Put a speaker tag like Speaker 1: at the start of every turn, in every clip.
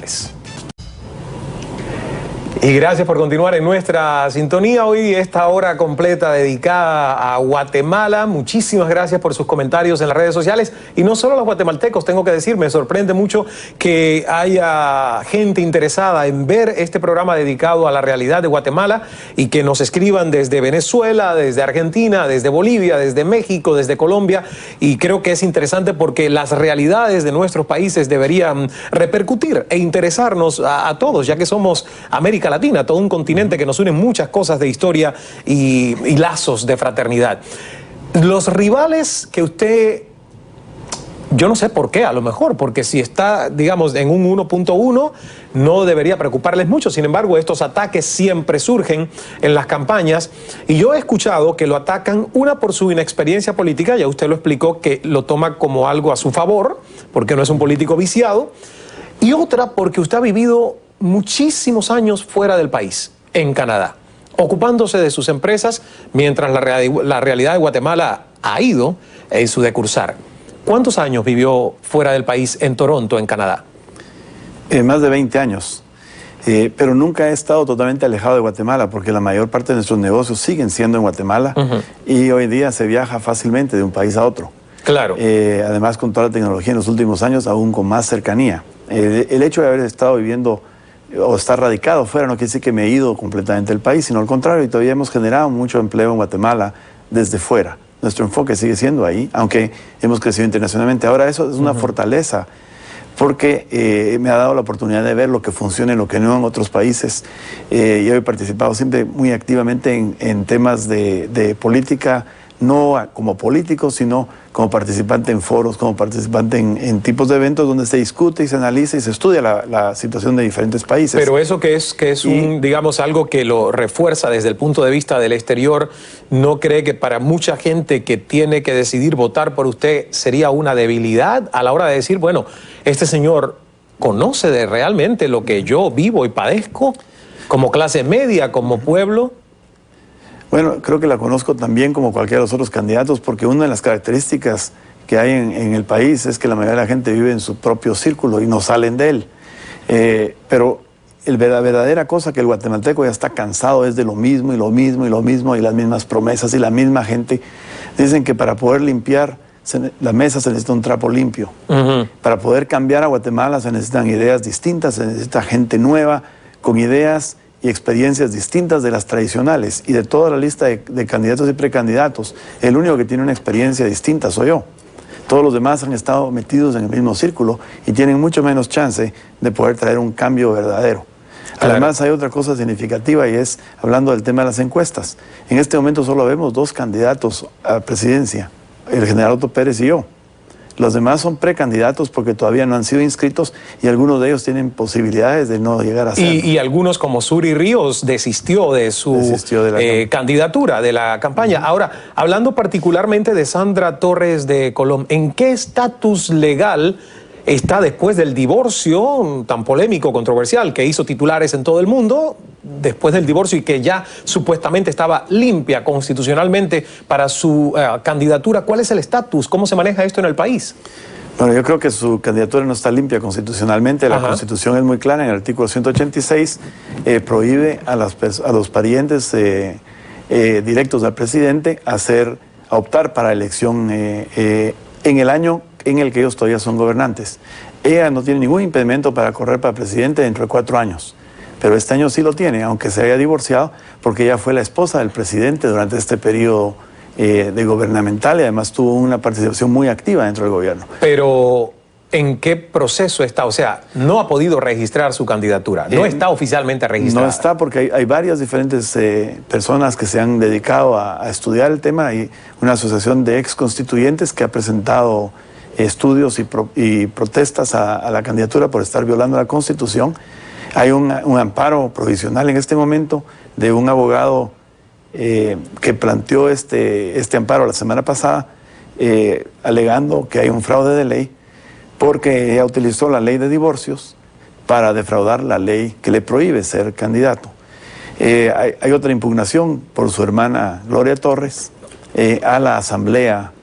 Speaker 1: Morales. Y gracias por continuar en nuestra sintonía. Hoy esta hora completa dedicada a Guatemala. Muchísimas gracias por sus comentarios en las redes sociales. Y no solo a los guatemaltecos, tengo que decir, me sorprende mucho que haya gente interesada en ver este programa dedicado a la realidad de Guatemala y que nos escriban desde Venezuela, desde Argentina, desde Bolivia, desde México, desde Colombia. Y creo que es interesante porque las realidades de nuestros países deberían repercutir e interesarnos a todos, ya que somos América Latina, todo un continente que nos une muchas cosas de historia y lazos de fraternidad. Los rivales que usted, yo no sé por qué, a lo mejor, porque si está, digamos, en un 1.1, no debería preocuparles mucho. Sin embargo, estos ataques siempre surgen en las campañas y yo he escuchado que lo atacan, una por su inexperiencia política, ya usted lo explicó, que lo toma como algo a su favor, porque no es un político viciado, y otra porque usted ha vivido muchísimos años fuera del país, en Canadá, ocupándose de sus empresas mientras la realidad de Guatemala ha ido en su decursar. ¿Cuántos años vivió fuera del país, en Toronto, en Canadá?
Speaker 2: Más de 20 años, pero nunca he estado totalmente alejado de Guatemala porque la mayor parte de nuestros negocios siguen siendo en Guatemala y hoy día se viaja fácilmente de un país a otro.
Speaker 1: Claro.
Speaker 2: Además, con toda la tecnología en los últimos años, aún con más cercanía. El hecho de haber estado viviendo o estar radicado fuera no quiere decir que me he ido completamente del país, sino al contrario, y todavía hemos generado mucho empleo en Guatemala desde fuera. Nuestro enfoque sigue siendo ahí, aunque hemos crecido internacionalmente. Ahora eso es una fortaleza, porque me ha dado la oportunidad de ver lo que funciona y lo que no en otros países. Yo he participado siempre muy activamente en temas de política, no como político, sino como participante en foros, como participante en tipos de eventos donde se discute y se analiza y se estudia la situación de diferentes países.
Speaker 1: Pero eso que es digamos, algo que lo refuerza desde el punto de vista del exterior, ¿no cree que para mucha gente que tiene que decidir votar por usted sería una debilidad a la hora de decir, bueno, este señor conoce de realmente lo que yo vivo y padezco como clase media, como pueblo?
Speaker 2: Bueno, creo que la conozco también como cualquiera de los otros candidatos, porque una de las características que hay en el país es que la mayoría de la gente vive en su propio círculo y no salen de él. Pero la verdadera cosa que el guatemalteco ya está cansado es de lo mismo y lo mismo y lo mismo y las mismas promesas y la misma gente. Dicen que para poder limpiar la mesa se necesita un trapo limpio. Para poder cambiar a Guatemala se necesitan ideas distintas, se necesita gente nueva, con ideas y experiencias distintas de las tradicionales. Y de toda la lista de candidatos y precandidatos, el único que tiene una experiencia distinta soy yo. Todos los demás han estado metidos en el mismo círculo y tienen mucho menos chance de poder traer un cambio verdadero. Claro. Además hay otra cosa significativa y es, hablando del tema de las encuestas, en este momento solo vemos 2 candidatos a la presidencia, el general Otto Pérez y yo. Los demás son precandidatos porque todavía no han sido inscritos y algunos de ellos tienen posibilidades de no llegar a ser.
Speaker 1: Y algunos, como Suri Ríos, desistió de su candidatura, de la campaña. Ahora, hablando particularmente de Sandra Torres de Colom, ¿en qué estatus legal está después del divorcio tan polémico, controversial, que hizo titulares en todo el mundo, después del divorcio y que ya supuestamente estaba limpia constitucionalmente para su candidatura? ¿Cuál es el estatus? ¿Cómo se maneja esto en el país?
Speaker 2: Bueno, yo creo que su candidatura no está limpia constitucionalmente. La Constitución es muy clara, en el artículo 186 prohíbe a los parientes directos al presidente a optar para elección en el año en el que ellos todavía son gobernantes. Ella no tiene ningún impedimento para correr para presidente dentro de 4 años, pero este año sí lo tiene, aunque se haya divorciado, porque ella fue la esposa del presidente durante este periodo de gubernamental y además tuvo una participación muy activa dentro del gobierno.
Speaker 1: Pero ¿en qué proceso está? O sea, no ha podido registrar su candidatura, no está oficialmente registrada.
Speaker 2: No está porque hay varias diferentes personas que se han dedicado a estudiar el tema. Hay una asociación de ex constituyentes que ha presentado estudios y protestas a la candidatura por estar violando la Constitución. Hay un amparo provisional en este momento de un abogado que planteó este amparo la semana pasada, alegando que hay un fraude de ley porque ella utilizó la ley de divorcios para defraudar la ley que le prohíbe ser candidato. Hay otra impugnación por su hermana Gloria Torres a la asamblea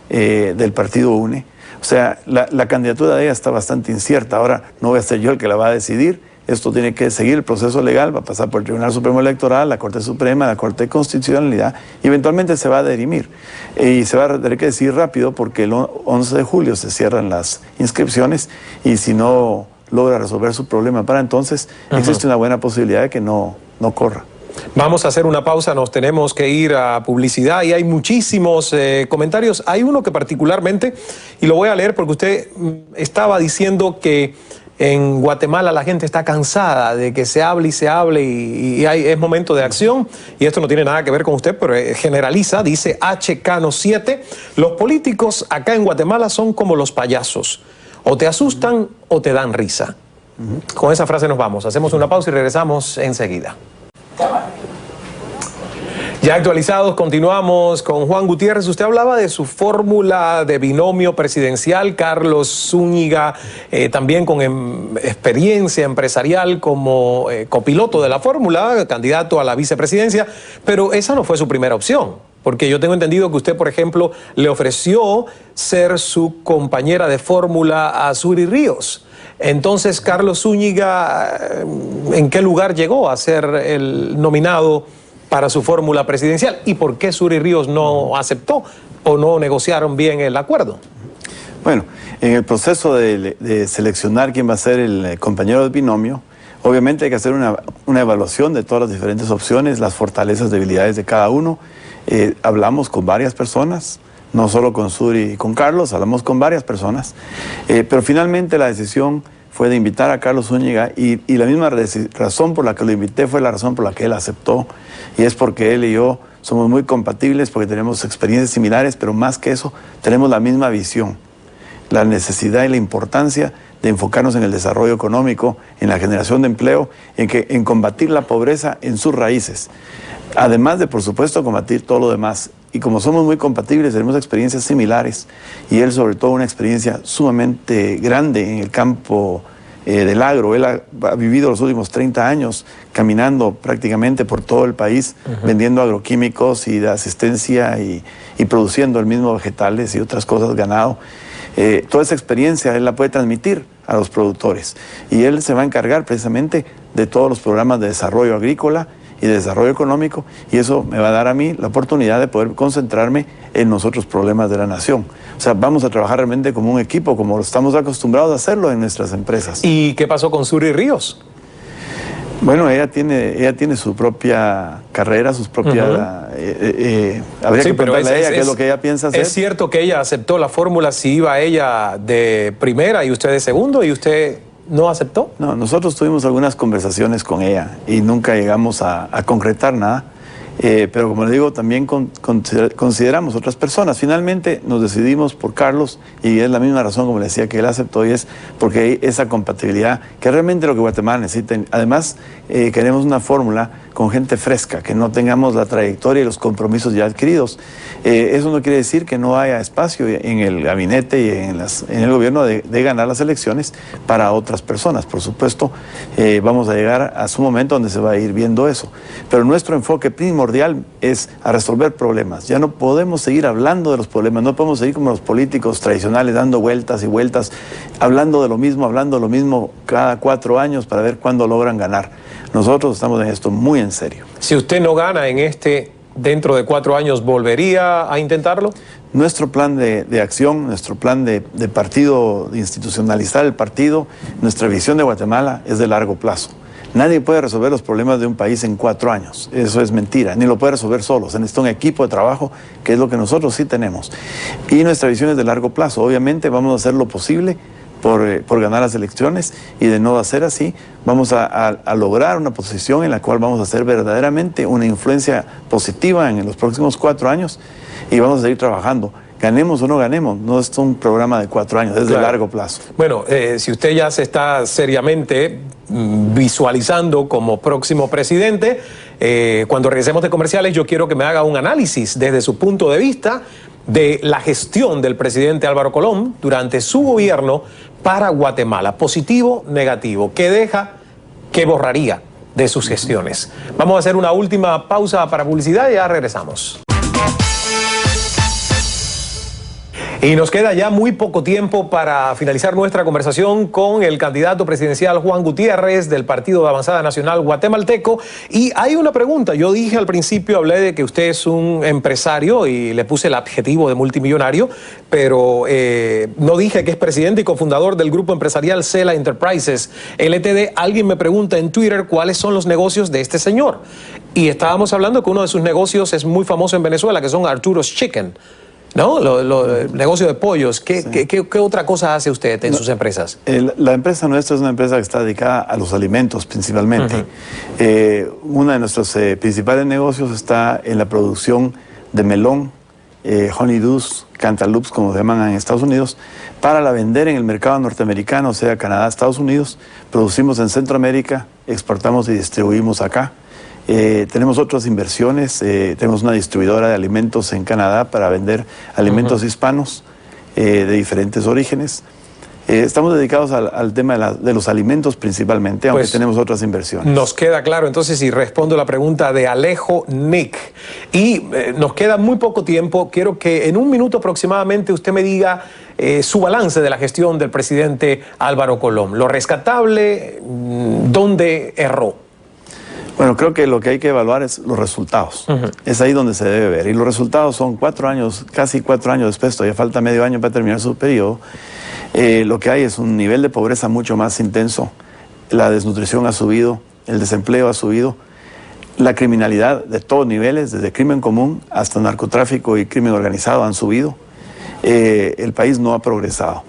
Speaker 2: del Partido UNE, O sea, la candidatura de ella está bastante incierta. Ahora no voy a ser yo el que la va a decidir. Esto tiene que seguir el proceso legal, va a pasar por el Tribunal Supremo Electoral, la Corte Suprema, la Corte de Constitucionalidad, y eventualmente se va a dirimir. Y se va a tener que decidir rápido porque el 11 de julio se cierran las inscripciones y si no logra resolver su problema para entonces, existe una buena posibilidad de que no corra.
Speaker 1: Vamos a hacer una pausa, nos tenemos que ir a publicidad y hay muchísimos comentarios. Hay uno que particularmente, y lo voy a leer porque usted estaba diciendo que en Guatemala la gente está cansada de que se hable y es momento de acción. Y esto no tiene nada que ver con usted, pero generaliza, dice HKno 7. Los políticos acá en Guatemala son como los payasos. O te asustan o te dan risa. Con esa frase nos vamos. Hacemos una pausa y regresamos enseguida. Ya actualizados, continuamos con Juan Gutiérrez. Usted hablaba de su fórmula de binomio presidencial, Carlos Zúñiga, también con experiencia empresarial como copiloto de la fórmula, candidato a la vicepresidencia, pero esa no fue su primera opción, porque yo tengo entendido que usted, por ejemplo, le ofreció ser su compañera de fórmula a Suri Ríos. Entonces, Carlos Zúñiga, ¿en qué lugar llegó a ser el nominado para su fórmula presidencial? ¿Y por qué Suri Ríos no aceptó o no negociaron bien el acuerdo?
Speaker 2: Bueno, en el proceso de seleccionar quién va a ser el compañero del binomio, obviamente hay que hacer una evaluación de todas las diferentes opciones, las fortalezas, debilidades de cada uno. Hablamos con varias personas, no solo con Suri y con Carlos, hablamos con varias personas, pero finalmente la decisión fue de invitar a Carlos Zúñiga y la misma razón por la que lo invité fue la razón por la que él aceptó, y es porque él y yo somos muy compatibles, porque tenemos experiencias similares, pero más que eso, tenemos la misma visión, la necesidad y la importancia de enfocarnos en el desarrollo económico, en la generación de empleo, en combatir la pobreza en sus raíces, además de, por supuesto, combatir todo lo demás. Y como somos muy compatibles, tenemos experiencias similares, y él sobre todo una experiencia sumamente grande en el campo del agro. Él ha vivido los últimos 30 años caminando prácticamente por todo el país, vendiendo agroquímicos y de asistencia y produciendo el mismo vegetales y otras cosas, ganado. Toda esa experiencia él la puede transmitir a los productores, y él se va a encargar precisamente de todos los programas de desarrollo agrícola y de desarrollo económico, y eso me va a dar a mí la oportunidad de poder concentrarme en los otros problemas de la nación. O sea, vamos a trabajar realmente como un equipo, como estamos acostumbrados a hacerlo en nuestras empresas.
Speaker 1: ¿Y qué pasó con Suri Ríos?
Speaker 2: Bueno, ella tiene su propia carrera, sus propias... habría que preguntarle a ella qué es lo que ella piensa hacer.
Speaker 1: ¿Es cierto que ella aceptó la fórmula si iba ella de primera y usted de segundo, y usted no aceptó?
Speaker 2: No, nosotros tuvimos algunas conversaciones con ella y nunca llegamos a concretar nada. Pero como le digo, también consideramos otras personas. Finalmente nos decidimos por Carlos, y es la misma razón, como le decía, que él aceptó, y es porque hay esa compatibilidad, que es realmente lo que Guatemala necesita. Además, queremos una fórmula con gente fresca, que no tengamos la trayectoria y los compromisos ya adquiridos. Eso no quiere decir que no haya espacio en el gabinete y en el gobierno de ganar las elecciones para otras personas. Por supuesto, vamos a llegar a su momento donde se va a ir viendo eso. Pero nuestro enfoque primordial es a resolver problemas. Ya no podemos seguir hablando de los problemas, no podemos seguir como los políticos tradicionales dando vueltas y vueltas, hablando de lo mismo cada 4 años para ver cuándo logran ganar. Nosotros estamos en esto muy en serio.
Speaker 1: Si usted no gana en dentro de 4 años, ¿volvería a intentarlo?
Speaker 2: Nuestro plan de acción, nuestro plan de partido, de institucionalizar el partido, nuestra visión de Guatemala es de largo plazo. Nadie puede resolver los problemas de un país en 4 años. Eso es mentira. Ni lo puede resolver solo. Se necesita un equipo de trabajo, que es lo que nosotros sí tenemos. Y nuestra visión es de largo plazo. Obviamente vamos a hacer lo posible por ganar las elecciones, y de no hacer así, vamos a lograr una posición en la cual vamos a hacer verdaderamente una influencia positiva en los próximos 4 años, y vamos a seguir trabajando. Ganemos o no ganemos, no es un programa de 4 años, es de largo plazo.
Speaker 1: Bueno, si usted ya se está seriamente visualizando como próximo presidente, cuando regresemos de comerciales, yo quiero que me haga un análisis desde su punto de vista de la gestión del presidente Álvaro Colón durante su gobierno para Guatemala. Positivo, negativo. ¿Qué deja? ¿Qué borraría de sus gestiones? Vamos a hacer una última pausa para publicidad y ya regresamos. Y nos queda ya muy poco tiempo para finalizar nuestra conversación con el candidato presidencial Juan Gutiérrez del Partido de Avanzada Nacional Guatemalteco. Y hay una pregunta. Yo dije al principio, hablé de que usted es un empresario y le puse el adjetivo de multimillonario, pero no dije que es presidente y cofundador del grupo empresarial Cela Enterprises LTD. Alguien me pregunta en Twitter cuáles son los negocios de este señor. Y estábamos hablando que uno de sus negocios es muy famoso en Venezuela, que son Arturo's Chicken. ¿No? El negocio de pollos. ¿Qué otra cosa hace usted en sus empresas?
Speaker 2: La empresa nuestra es una empresa que está dedicada a los alimentos principalmente. Uno de nuestros principales negocios está en la producción de melón, honeydews, cantaloupes, como se llaman en Estados Unidos, para la vender en el mercado norteamericano, o sea, Canadá, Estados Unidos. Producimos en Centroamérica, exportamos y distribuimos acá. Tenemos otras inversiones, tenemos una distribuidora de alimentos en Canadá para vender alimentos hispanos de diferentes orígenes. Estamos dedicados al tema de los alimentos principalmente, aunque tenemos otras inversiones.
Speaker 1: Nos queda claro, entonces, y respondo la pregunta de Alejo Nick. Y nos queda muy poco tiempo. Quiero que en un minuto aproximadamente usted me diga su balance de la gestión del presidente Álvaro Colom. Lo rescatable, ¿dónde erró?
Speaker 2: Bueno, creo que lo que hay que evaluar es los resultados. Es ahí donde se debe ver. Y los resultados son 4 años, casi 4 años después, todavía falta medio año para terminar su periodo. Lo que hay es un nivel de pobreza mucho más intenso. La desnutrición ha subido, el desempleo ha subido. La criminalidad de todos niveles, desde crimen común hasta narcotráfico y crimen organizado, han subido. El país no ha progresado.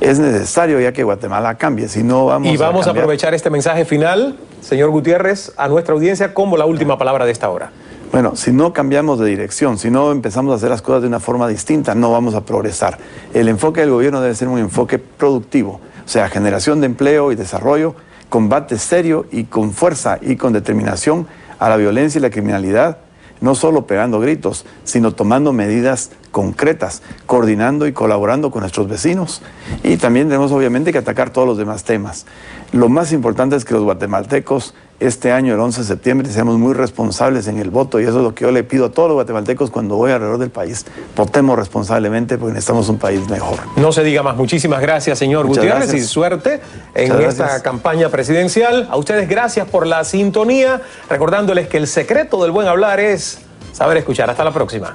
Speaker 2: Es necesario ya que Guatemala cambie, si no vamos a cambiar. Y
Speaker 1: vamos a aprovechar este mensaje final, señor Gutiérrez, a nuestra audiencia como la última palabra de esta hora.
Speaker 2: Bueno, si no cambiamos de dirección, si no empezamos a hacer las cosas de una forma distinta, no vamos a progresar. El enfoque del gobierno debe ser un enfoque productivo, o sea, generación de empleo y desarrollo, combate serio y con fuerza y con determinación a la violencia y la criminalidad, no solo pegando gritos, sino tomando medidas concretas, coordinando y colaborando con nuestros vecinos. Y también tenemos obviamente que atacar todos los demás temas. Lo más importante es que los guatemaltecos este año, el 11 de septiembre, seamos muy responsables en el voto, y eso es lo que yo le pido a todos los guatemaltecos cuando voy alrededor del país. Votemos responsablemente porque necesitamos un país mejor.
Speaker 1: No se diga más. Muchísimas gracias, señor Gutiérrez, y suerte en esta campaña presidencial. A ustedes gracias por la sintonía, recordándoles que el secreto del buen hablar es saber escuchar. Hasta la próxima.